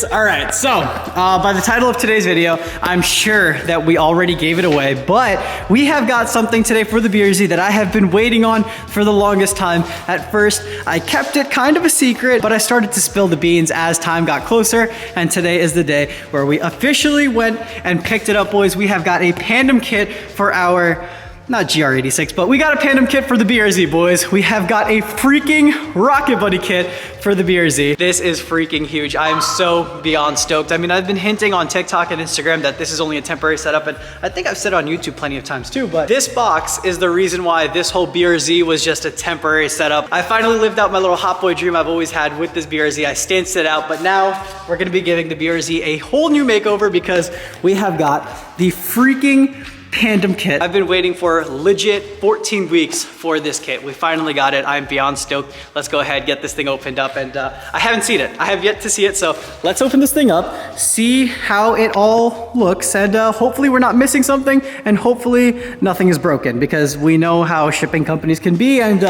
boys. All right, so by the title of today's video, I'm sure that we already gave it away, but we have got something today for the BRZ that I have been waiting on for the longest time. At first, I kept it kind of a secret, but I started to spill the beans as time got closer, and today is the day where we officially went and picked it up, boys. We have got a Pandem Kit for our, not Gr86, but we got a Pandem Kit for the BRZ, boys. We have got a freaking Rocketbuddy kit for the BRZ. This is freaking huge. I am so beyond stoked. I mean, I've been hinting on TikTok and Instagram that this is only a temporary setup, and I think I've said it on YouTube plenty of times too, but this box is the reason why this whole BRZ was just a temporary setup. I finally lived out my little hot boy dream I've always had with this BRZ. I stanced it out, but now we're gonna be giving the BRZ a whole new makeover because we have got the freaking Pandem Kit. I've been waiting for legit 14 weeks for this kit. We finally got it. I'm beyond stoked. Let's go ahead, get this thing opened up, and I haven't seen it. I have yet to see it, so let's open this thing up, see how it all looks, and hopefully we're not missing something, and hopefully nothing is broken, because we know how shipping companies can be, and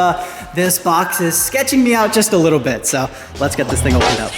this box is sketching me out just a little bit, so let's get this thing opened up.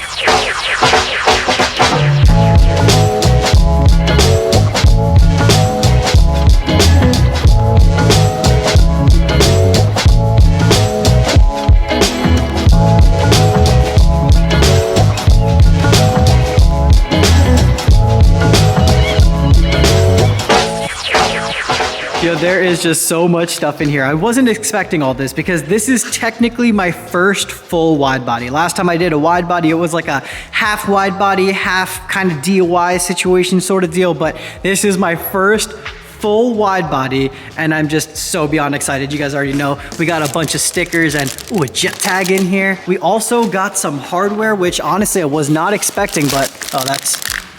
Yo, there is just so much stuff in here. I wasn't expecting all this because this is technically my first full wide body. Last time I did a wide body, it was like a half wide body, half kind of DIY situation sort of deal, but this is my first full wide body, and I'm just so beyond excited. You guys already know we got a bunch of stickers and a jet tag in here. We also got some hardware, which honestly I was not expecting, but oh,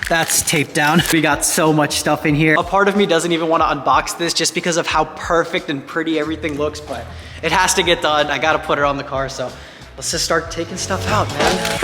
that's taped down. We got so much stuff in here. A part of me doesn't even want to unbox this just because of how perfect and pretty everything looks, but it has to get done. I gotta put it on the car, so let's just start taking stuff out, man.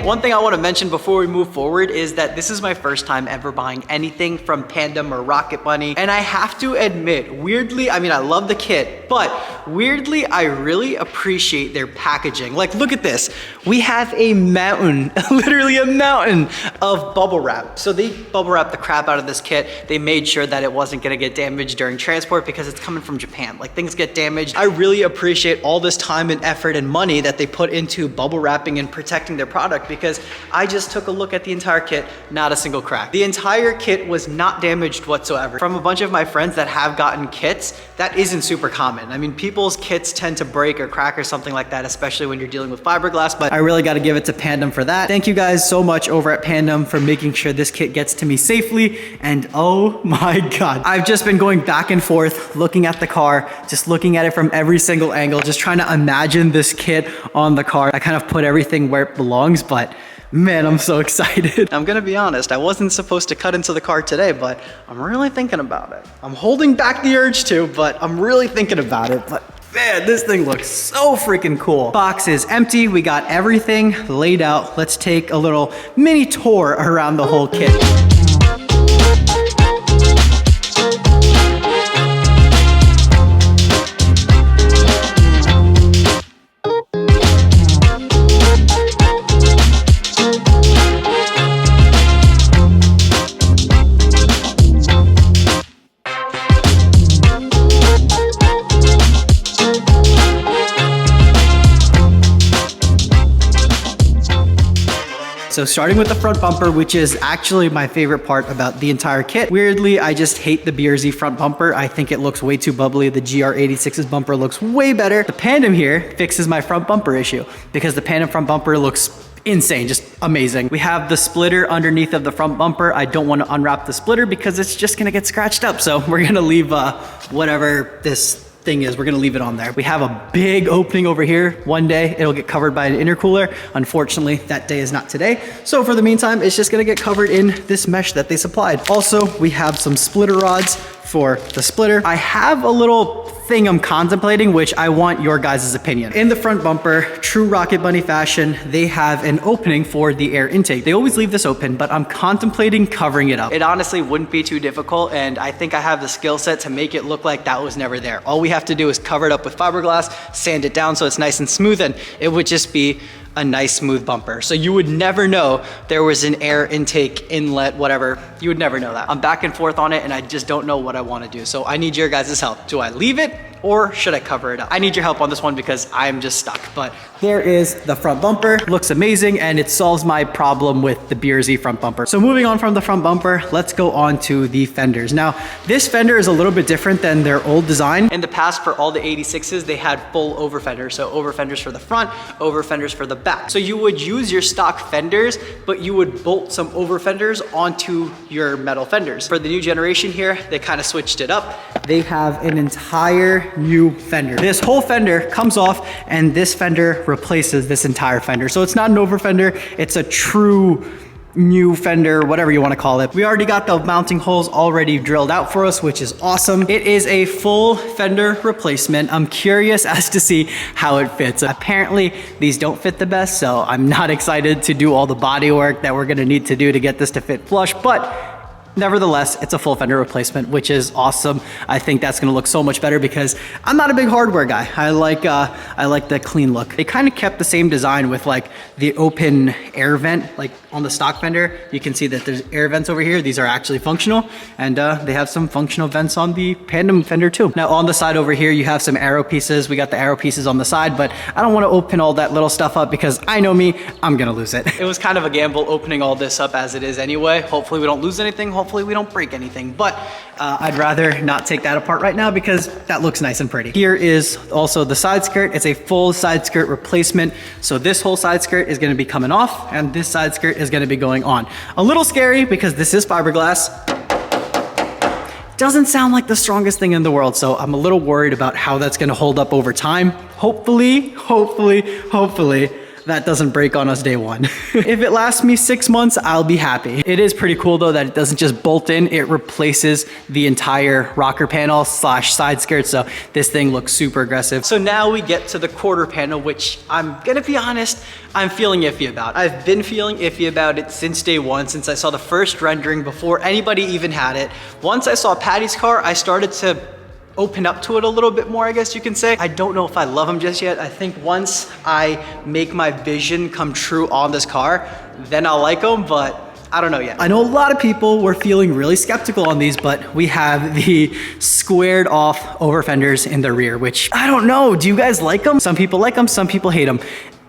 One thing I want to mention before we move forward is that this is my first time ever buying anything from Pandem or Rocketbuddy, and I have to admit, weirdly, I mean, I love the kit, but weirdly, I really appreciate their packaging. Like, look at this. We have a mountain, literally a mountain of bubble wrap. So they bubble wrapped the crap out of this kit. They made sure that it wasn't gonna get damaged during transport because it's coming from Japan. Like, things get damaged. I really appreciate all this time and effort and money that they put into bubble wrapping and protecting their product, because I just took a look at the entire kit, not a single crack. The entire kit was not damaged whatsoever. From a bunch of my friends that have gotten kits, that isn't super common. I mean, people's kits tend to break or crack or something like that, especially when you're dealing with fiberglass, but I really gotta give it to Pandem for that. Thank you guys so much over at Pandem for making sure this kit gets to me safely, and oh my God. I've just been going back and forth, looking at the car, just looking at it from every single angle, just trying to imagine this kit on the car. I kind of put everything where it belongs, but man, I'm so excited. I'm gonna be honest, I wasn't supposed to cut into the car today, but I'm really thinking about it. I'm holding back the urge to, but I'm really thinking about it. But man, this thing looks so freaking cool. Box is empty. We got everything laid out. Let's take a little mini tour around the whole kit. So starting with the front bumper, which is actually my favorite part about the entire kit. Weirdly, I just hate the BRZ front bumper. I think it looks way too bubbly. The Gr86's bumper looks way better. The Pandem here fixes my front bumper issue because the Pandem front bumper looks insane, just amazing. We have the splitter underneath of the front bumper. I don't want to unwrap the splitter because it's just gonna get scratched up. So we're gonna leave whatever this thing is, we're gonna leave it on there. We have a big opening over here. One day it'll get covered by an intercooler. Unfortunately, that day is not today. So for the meantime, it's just gonna get covered in this mesh that they supplied. Also, we have some splitter rods for the splitter. I have a little thing I'm contemplating, which I want your guys' opinion. In the front bumper, true Rocket Bunny fashion, they have an opening for the air intake. They always leave this open, but I'm contemplating covering it up. It honestly wouldn't be too difficult, and I think I have the skill set to make it look like that was never there. All we have to do is cover it up with fiberglass, sand it down so it's nice and smooth, and it would just be a nice smooth bumper. So you would never know there was an air intake, inlet, whatever. You would never know that. I'm back and forth on it and I just don't know what I want to do. So I need your guys' help. Do I leave it or should I cover it up? I need your help on this one because I'm just stuck. But there is the front bumper. Looks amazing and it solves my problem with the Brz front bumper. So moving on from the front bumper, let's go on to the fenders. Now, this fender is a little bit different than their old design. In the past, for all the 86s, they had full over fenders. So over fenders for the front, over fenders for the back. So you would use your stock fenders, but you would bolt some over fenders onto your metal fenders. For the new generation here, they kind of switched it up. They have an entire new fender. This whole fender comes off and this fender replaces this entire fender. So it's not an over fender, it's a true new fender, whatever you want to call it. We already got the mounting holes already drilled out for us, which is awesome. It is a full fender replacement. I'm curious as to see how it fits. Apparently these don't fit the best, so I'm not excited to do all the body work that we're going to need to do to get this to fit flush, but nevertheless, it's a full fender replacement, which is awesome. I think that's gonna look so much better because I'm not a big hardware guy. I like the clean look. They kind of kept the same design with like the open air vent, like on the stock fender. You can see that there's air vents over here. These are actually functional, and they have some functional vents on the Pandem fender too. Now on the side over here, you have some arrow pieces. We got the arrow pieces on the side, but I don't want to open all that little stuff up because I know me, I'm gonna lose it. It was kind of a gamble opening all this up as it is anyway. Hopefully we don't lose anything. Hopefully we don't break anything, but I'd rather not take that apart right now because that looks nice and pretty. Here is also the side skirt. It's a full side skirt replacement. So this whole side skirt is gonna be coming off and this side skirt is gonna be going on. A little scary because this is fiberglass. Doesn't sound like the strongest thing in the world, so I'm a little worried about how that's gonna hold up over time. Hopefully, that doesn't break on us day one. If it lasts me 6 months, I'll be happy. It is pretty cool though that it doesn't just bolt in, it replaces the entire rocker panel slash side skirt. So this thing looks super aggressive. So now we get to the quarter panel, which I'm gonna be honest, I'm feeling iffy about. I've been feeling iffy about it since day one, since I saw the first rendering before anybody even had it. Once I saw Patty's car, I started to open up to it a little bit more, I guess you can say. I don't know if I love them just yet. I think once I make my vision come true on this car, then I'll like them, but I don't know yet. I know a lot of people were feeling really skeptical on these, but we have the squared off over fenders in the rear, which I don't know. Do you guys like them? Some people like them, some people hate them.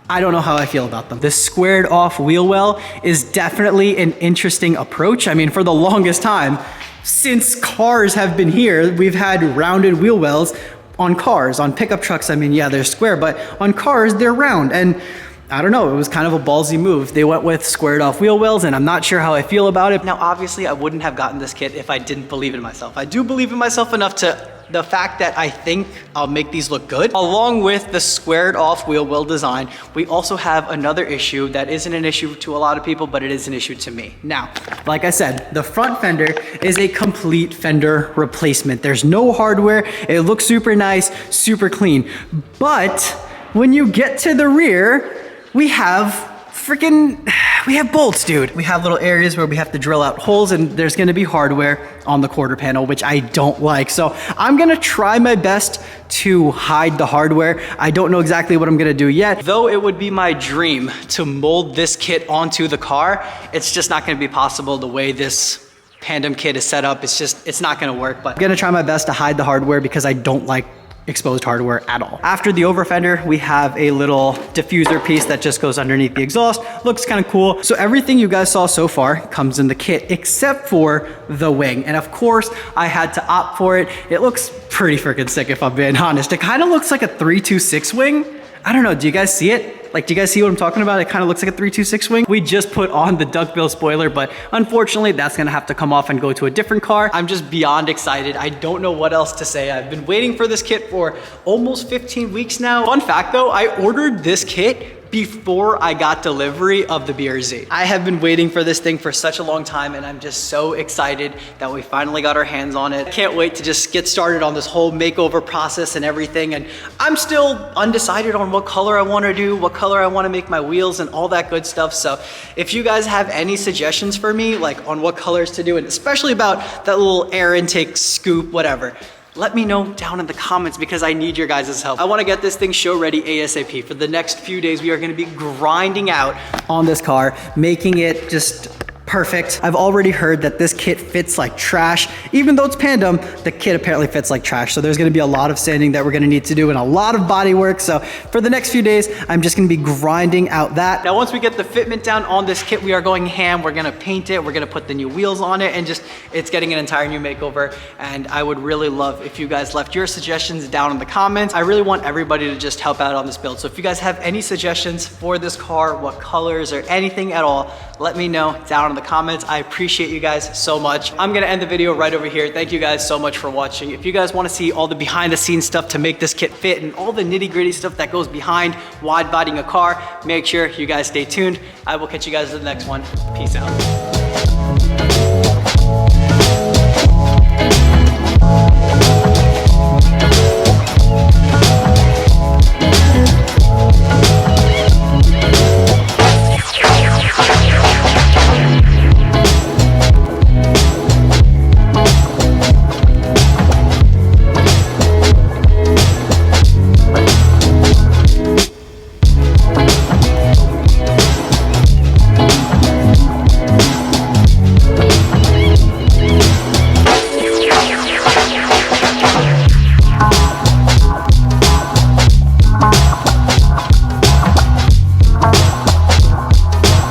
I don't know how I feel about them. This squared off wheel well is definitely an interesting approach. I mean, for the longest time, since cars have been here, we've had rounded wheel wells on cars. On pickup trucks, I mean, yeah, they're square, but on cars, they're round. And I don't know, it was kind of a ballsy move. They went with squared off wheel wells and I'm not sure how I feel about it. Now, obviously I wouldn't have gotten this kit if I didn't believe in myself. I do believe in myself enough to the fact that I think I'll make these look good. Along with the squared off wheel well design, we also have another issue that isn't an issue to a lot of people, but it is an issue to me. Now, like I said, the front fender is a complete fender replacement. There's no hardware. It looks super nice, super clean. But when you get to the rear, we have bolts, dude. We have little areas where we have to drill out holes and there's gonna be hardware on the quarter panel, which I don't like. So I'm gonna try my best to hide the hardware. I don't know exactly what I'm gonna do yet. Though it would be my dream to mold this kit onto the car, it's just not gonna be possible the way this Pandem kit is set up. It's not gonna work, but I'm gonna try my best to hide the hardware because I don't like exposed hardware at all. After the over fender, we have a little diffuser piece that just goes underneath the exhaust. Looks kind of cool. So everything you guys saw so far comes in the kit except for the wing. And of course, I had to opt for it. It looks pretty freaking sick if I'm being honest. It kind of looks like a 326 wing. I don't know, do you guys see it? Like, do you guys see what I'm talking about? It kind of looks like a 326 wing. We just put on the duckbill spoiler, but unfortunately that's gonna have to come off and go to a different car. I'm just beyond excited. I don't know what else to say. I've been waiting for this kit for almost 15 weeks now. Fun fact though, I ordered this kit before I got delivery of the BRZ. I have been waiting for this thing for such a long time, and I'm just so excited that we finally got our hands on it. Can't wait to just get started on this whole makeover process and everything. And I'm still undecided on what color I want to do, what color I want to make my wheels and all that good stuff. So if you guys have any suggestions for me, like on what colors to do, and especially about that little air intake scoop, whatever, let me know down in the comments because I need your guys' help. I want to get this thing show ready ASAP. For the next few days, we are going to be grinding out on this car, making it just perfect. I've already heard that this kit fits like trash. Even though it's Pandem, the kit apparently fits like trash. So there's gonna be a lot of sanding that we're gonna need to do and a lot of body work. So for the next few days, I'm just gonna be grinding out that. Now, once we get the fitment down on this kit, we are going ham. We're gonna paint it. We're gonna put the new wheels on it and just, it's getting an entire new makeover. And I would really love if you guys left your suggestions down in the comments. I really want everybody to just help out on this build. So if you guys have any suggestions for this car, what colors or anything at all, let me know down in the comments. I appreciate you guys so much. I'm gonna end the video right over here. Thank you guys so much for watching. If you guys wanna see all the behind the scenes stuff to make this kit fit and all the nitty gritty stuff that goes behind wide bodying a car, make sure you guys stay tuned. I will catch you guys in the next one. Peace out.